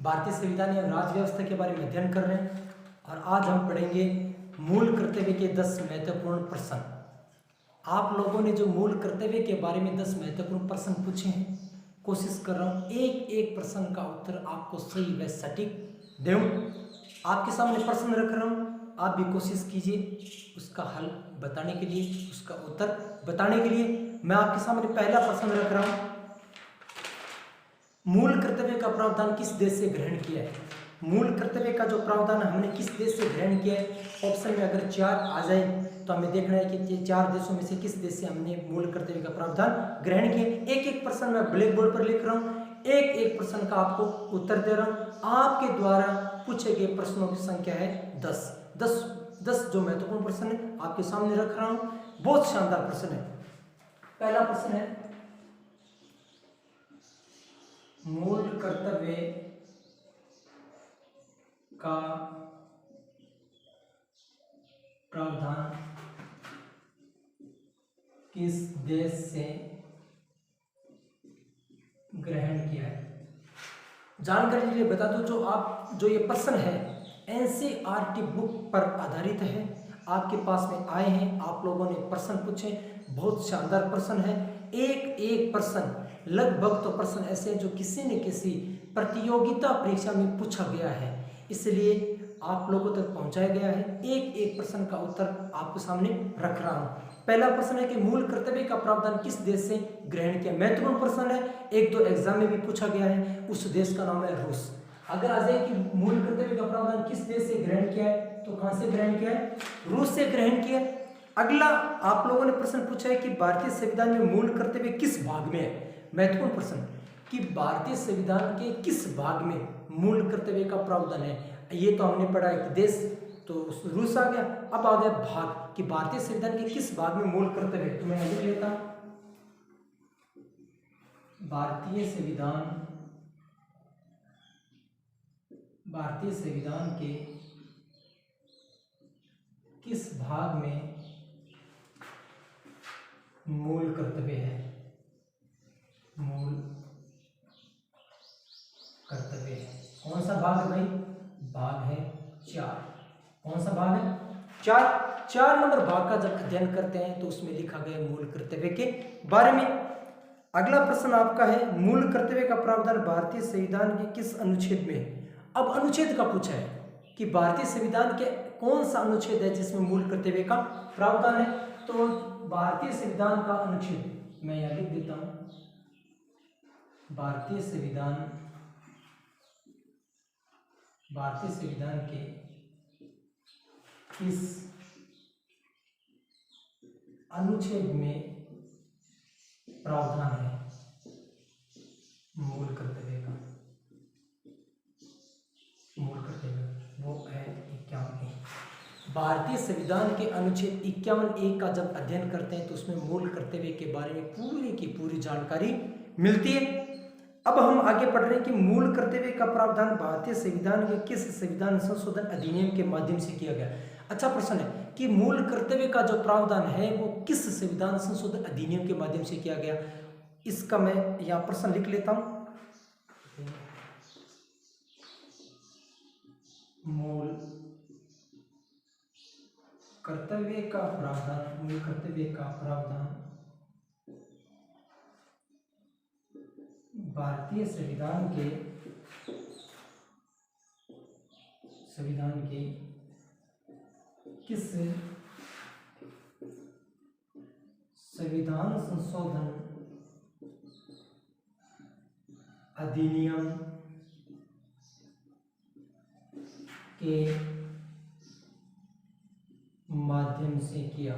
भारतीय संविधान एवं राज्य व्यवस्था के बारे में अध्ययन कर रहे हैं और आज हम पढ़ेंगे मूल कर्तव्य के 10 महत्वपूर्ण प्रश्न। आप लोगों ने जो मूल कर्तव्य के बारे में 10 महत्वपूर्ण प्रश्न पूछे हैं, कोशिश कर रहा हूँ एक एक प्रश्न का उत्तर आपको सही व सटीक दूं। आपके सामने प्रश्न रख रहा हूँ, आप भी कोशिश कीजिए उसका हल बताने के लिए, उसका उत्तर बताने के लिए। मैं आपके सामने पहला प्रश्न रख रहा हूँ, मूल कर्तव्य का प्रावधान किस देश से ग्रहण किया है? मूल कर्तव्य का जो प्रावधान हमने किस देश से ग्रहण किया है? ऑप्शन में अगर 4 आ जाए तो हमें देखना है कि 4 देशों में से किस देश से हमने मूल कर्तव्य का प्रावधान ग्रहण किया। एक एक प्रश्न मैं ब्लैक बोर्ड पर लिख रहा हूँ, एक एक प्रश्न का आपको उत्तर दे रहा हूँ। आपके द्वारा पूछे गए प्रश्नों की संख्या है 10 जो महत्वपूर्ण प्रश्न है आपके सामने रख रहा हूँ। बहुत शानदार प्रश्न है। पहला प्रश्न है, मूल कर्तव्य का प्रावधान किस देश से ग्रहण किया है? जानकारी के लिए बता दूं, जो ये प्रश्न है एनसीईआरटी बुक पर आधारित है। आपके पास में आए हैं, आप लोगों ने प्रश्न पूछे, बहुत शानदार प्रश्न है। एक एक प्रश्न लगभग तो प्रश्न ऐसे हैं जो किसी न किसी प्रतियोगिता परीक्षा में पूछा गया है, इसलिए आप लोगों तक पहुंचाया गया है। एक एक प्रश्न का उत्तर आपके सामने रख रहा हूं। पहला प्रश्न है कि मूल कर्तव्य का प्रावधान किस देश से ग्रहण किया? महत्वपूर्ण प्रश्न है, 1-2 एग्जाम में भी पूछा गया है। उस देश का नाम है रूस। अगर आ जाए कि मूल कर्तव्य का प्रावधान किस देश से ग्रहण किया है, तो कहां से ग्रहण किया है? रूस से ग्रहण किया। अगला आप लोगों ने प्रश्न पूछा है कि भारतीय संविधान में मूल कर्तव्य किस भाग में है? महत्वपूर्ण प्रश्न कि भारतीय संविधान के किस भाग में मूल कर्तव्य का प्रावधान है। ये तो हमने पढ़ा है कि देश, तो रूस आ गया। अब आ गया भाग कि भारतीय संविधान के किस भाग में मूल कर्तव्य है। तो मैं लिख लेता हूं, भारतीय संविधान के किस भाग में मूल कर्तव्य है? मूल कर्तव्य है। कौन सा भाग है भाई? भाग है 4। कौन सा भाग है? 4 नंबर भाग का जब अध्ययन करते हैं तो उसमें लिखा गया मूल कर्तव्य के बारे में। अगला प्रश्न आपका है, मूल कर्तव्य का प्रावधान भारतीय संविधान के किस अनुच्छेद में है? अब अनुच्छेद का पूछा है कि भारतीय संविधान के कौन सा अनुच्छेद है जिसमें मूल कर्तव्य का प्रावधान है। तो भारतीय संविधान का अनुच्छेद मैं यहां लिख देता हूं, भारतीय संविधान के किस अनुच्छेद में प्रावधान है मूल कर्तव्य का? मूल कर्तव्य वो है 51। भारतीय संविधान के अनुच्छेद 51(1) का जब अध्ययन करते हैं तो उसमें मूल कर्तव्य के बारे में पूरी की पूरी जानकारी मिलती है। अब हम आगे पढ़ रहे हैं कि मूल कर्तव्य का प्रावधान भारतीय संविधान के किस संविधान संशोधन अधिनियम के माध्यम से किया गया? अच्छा प्रश्न है कि मूल कर्तव्य का जो प्रावधान है वो किस संविधान संशोधन अधिनियम के माध्यम से किया गया। इसका मैं यहाँ प्रश्न लिख लेता हूं, मूल कर्तव्य का प्रावधान, मूल कर्तव्य का प्रावधान भारतीय संविधान के किस संविधान संशोधन अधिनियम के माध्यम से किया?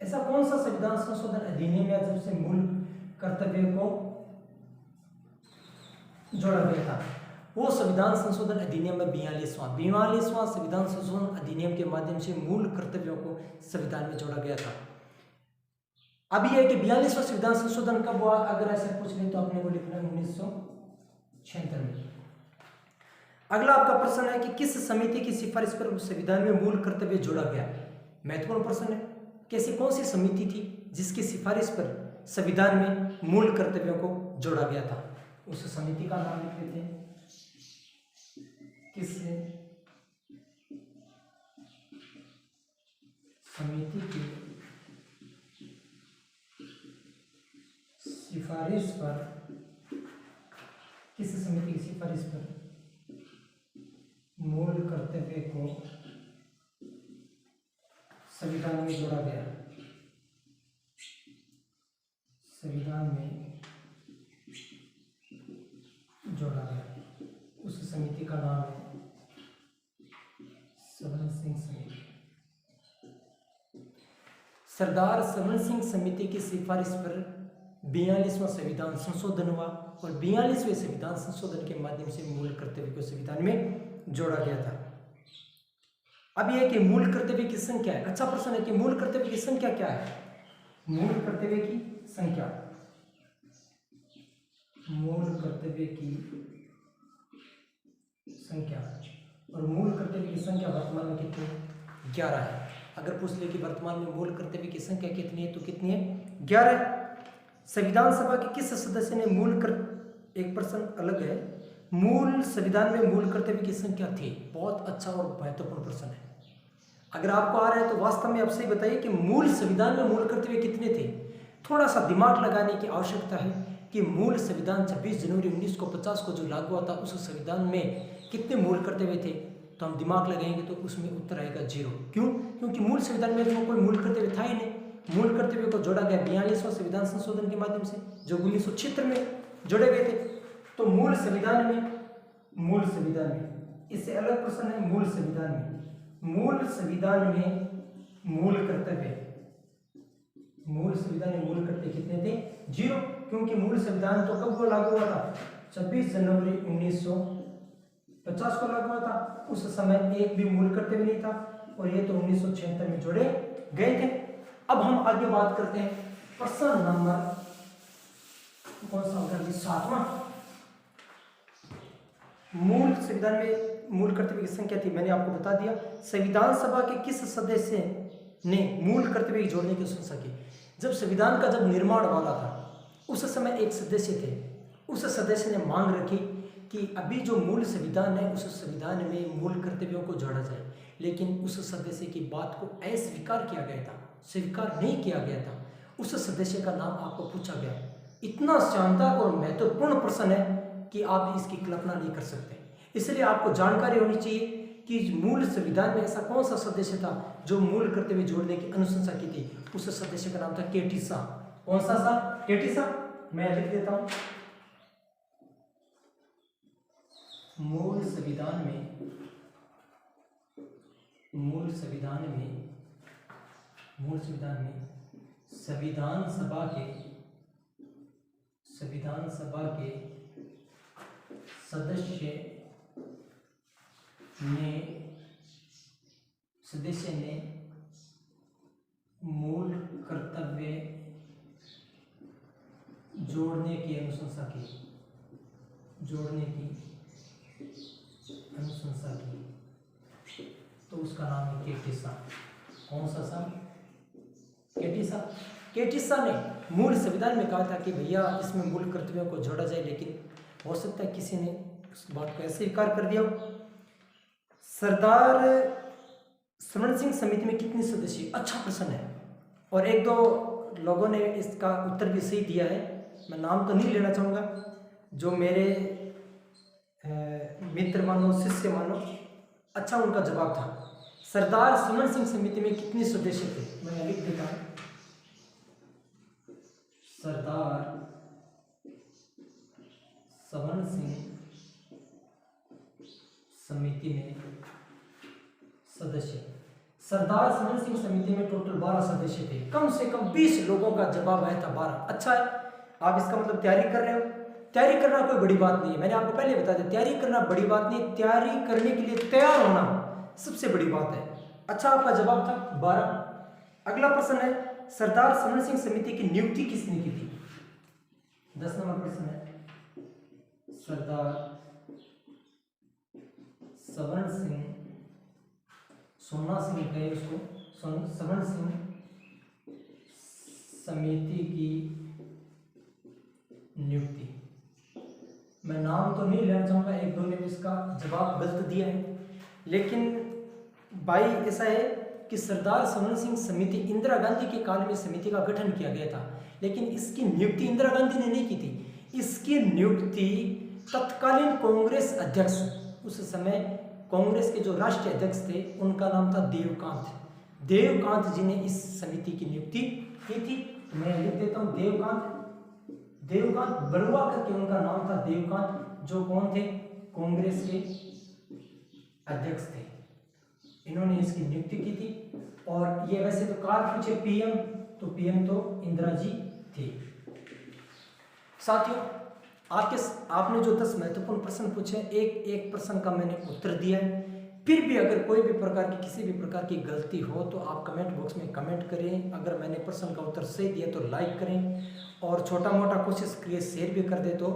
ऐसा कौन सा संविधान संशोधन अधिनियम है जब से मूल कर्तव्य को जोड़ा गया था? वो संविधान संशोधन अधिनियम में 42वां संविधान संशोधन अधिनियम के माध्यम से मूल कर्तव्यों को संविधान में जोड़ा गया था। अब यह है कि 42वां संविधान संशोधन कब हुआ? अगर ऐसे पूछ लें तो अपने को लिखना है 1976 में। अगला आपका प्रश्न है कि किस समिति की सिफारिश पर संविधान में मूल कर्तव्य जोड़ा गया? महत्वपूर्ण प्रश्न है। कैसी कौन सी समिति थी जिसकी सिफारिश पर संविधान में मूल कर्तव्यों को जोड़ा गया था? उस समिति का नाम लिख लेते हैं, किस समिति की सिफारिश पर, किस समिति की सिफारिश पर मूल कर्तव्य को संविधान में जोड़ा गया, संविधान में जोड़ा गया, उस समिति का नाम है सरदार सिंह समिति। सरदार सरवण सिंह समिति की सिफारिश पर 42वां संविधान संशोधन हुआ और 42वें संविधान संशोधन के माध्यम से मूल कर्तव्य को संविधान में जोड़ा गया था। अब यह कि मूल कर्तव्य की संख्या है, अच्छा प्रश्न है कि मूल कर्तव्य की संख्या क्या है। मूल कर्तव्य की संख्या, मूल कर्तव्य की संख्या, और मूल कर्तव्य की संख्या वर्तमान में कितनी है? 11 है। अगर पूछ ले कि वर्तमान में मूल कर्तव्य की संख्या कितनी है तो कितनी है? 11। संविधान सभा के किस सदस्य ने मूल कर्तव्य, एक प्रश्न अलग है, मूल संविधान में मूल कर्तव्य की संख्या थी? बहुत अच्छा और महत्वपूर्ण प्रश्न है। अगर आपको आ रहा है तो वास्तव में आप सही बताइए कि मूल संविधान में मूल कर्तव्य कितने थे। थोड़ा सा दिमाग लगाने की आवश्यकता है कि मूल संविधान 26 जनवरी 1950 को जो लागू हुआ था उस संविधान में कितने मूल कर्तव्य थे, तो हम दिमाग लगाएंगे तो उसमें उत्तर आएगा 0। क्यों? क्योंकि मूल संविधान में तो कोई मूल कर्तव्य था ही नहीं। मूल कर्तव्य को जोड़ा गया 42वां संविधान संशोधन के माध्यम से, जो 1976 में जोड़े गए थे। तो मूल संविधान में, मूल संविधान में, इससे अलग प्रश्न है मूल संविधान में, मूल संविधान में मूल कर्तव्य, मूल संविधान में मूल कर्तव्य कितने थे? 0। क्योंकि मूल संविधान तो कब को लागू हुआ था? 26 जनवरी 1950 को लागू हुआ था। उस समय एक भी मूल कर्तव्य नहीं था और ये तो 1976 में जोड़े गए थे। अब हम आगे बात करते हैं प्रश्न नंबर कौन सा होगा? 7वां। मूल संविधान में मूल कर्तव्य की संख्या थी, मैंने आपको बता दिया। संविधान सभा के किस सदस्य ने मूल कर्तव्य जोड़ने की अनुशंसा की? जब संविधान का जब निर्माण हो रहा था उस समय एक सदस्य थे, उस सदस्य ने मांग रखी कि अभी जो मूल संविधान है उस संविधान में मूल कर्तव्यों को जोड़ा जाए, लेकिन उस सदस्य की बात को अस्वीकार किया गया था, स्वीकार नहीं किया गया था। उस सदस्य का नाम आपको पूछा गया। इतना शानदार और महत्वपूर्ण प्रश्न है कि आप इसकी कल्पना नहीं कर सकते। इसलिए आपको जानकारी होनी चाहिए कि मूल संविधान में ऐसा कौन सा सदस्य था जो मूल कर्तव्य जोड़ने की अनुशंसा की थी। उस सदस्य का नाम था केटी शाह। कौन सा शाह? केटी शाह। मैं लिख देता हूं, मूल संविधान में, मूल संविधान में, मूल संविधान में संविधान सभा के, संविधान सभा के सदस्य ने मूल कर्तव्य जोड़ने की अनुशंसा की, जोड़ने की अनुशंसा की, तो उसका नाम है केटी शाह। कौन सा शाह? केटी शाह। केटी शाह ने मूल संविधान में कहा था कि भैया इसमें मूल कर्तव्यों को जोड़ा जाए, लेकिन हो सकता है किसी ने उस बात को ऐसे स्वीकार कर दिया। सरदार सरवण सिंह समिति में कितने सदस्य? अच्छा प्रश्न है और एक दो लोगों ने इसका उत्तर भी सही दिया है। मैं नाम तो नहीं लेना चाहूँगा, जो मेरे मित्र मानो, शिष्य मानो, अच्छा उनका जवाब था। सरदार सरवण सिंह समिति में कितने सदस्य थे? मैं लिख देता हूँ, सरदार सरवण सिंह समिति में सदस्य, सरदार सरवण सिंह समिति में टोटल 12 सदस्य थे। कम से कम 20 लोगों का जवाब आया था 12। अच्छा है, आप इसका मतलब तैयारी कर रहे हो। तैयारी करना कोई बड़ी बात नहीं है, मैंने आपको पहले बता दिया, तैयारी करना बड़ी बात नहीं, तैयारी करने के लिए तैयार होना सबसे बड़ी बात है। अच्छा, आपका जवाब था 12। अगला प्रश्न है, सरदार सरवण सिंह समिति की नियुक्ति किसने की थी? 10 नंबर प्रश्न है, सरदार सरवण सिंह, सोना सिंह कहे उसको, सरवण सिंह समिति की नियुक्ति मैं नाम तो नहीं लेना चाहूँगा, एक दो ने भी इसका जवाब गलत दिया है। लेकिन भाई ऐसा है कि सरदार सरोवर सिंह समिति इंदिरा गांधी के काल में समिति का गठन किया गया था, लेकिन इसकी नियुक्ति इंदिरा गांधी ने नहीं की थी। इसकी नियुक्ति तत्कालीन कांग्रेस अध्यक्ष, उस समय कांग्रेस के जो राष्ट्रीय अध्यक्ष थे उनका नाम था देवकांत जी ने इस समिति की नियुक्ति की थी। तो मैं लिख देता हूँ देवकांत बरुआ करके उनका नाम था, देवकांत, जो कौन थे, कांग्रेस के अध्यक्ष थे। इन्होंने इसकी नियुक्ति की थी। और ये वैसे तो कार पूछे पीएम, तो पीएम तो इंदिरा जी थी। साथियों, आपने जो 10 महत्वपूर्ण प्रश्न पूछे, एक प्रश्न का मैंने उत्तर दिया है। फिर भी अगर कोई भी प्रकार की किसी भी प्रकार की गलती हो तो आप कमेंट बॉक्स में कमेंट करें। अगर मैंने प्रश्न का उत्तर सही दिया तो लाइक करें, और छोटा मोटा कोशिश करिए शेयर भी कर दे, तो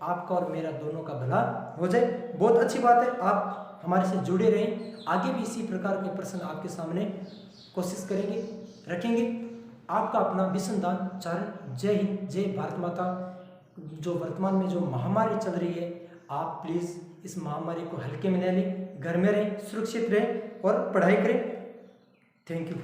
आपका और मेरा दोनों का भला हो जाए। बहुत अच्छी बात है, आप हमारे से जुड़े रहें। आगे भी इसी प्रकार के प्रश्न आपके सामने कोशिश करेंगे, रखेंगे। आपका अपना विष्णुदान चारण। जय हिंद, जय भारत माता। जो वर्तमान में जो महामारी चल रही है, आप प्लीज़ इस महामारी को हल्के में न लें, घर में रहें, सुरक्षित रहें और पढ़ाई करें। Thank you.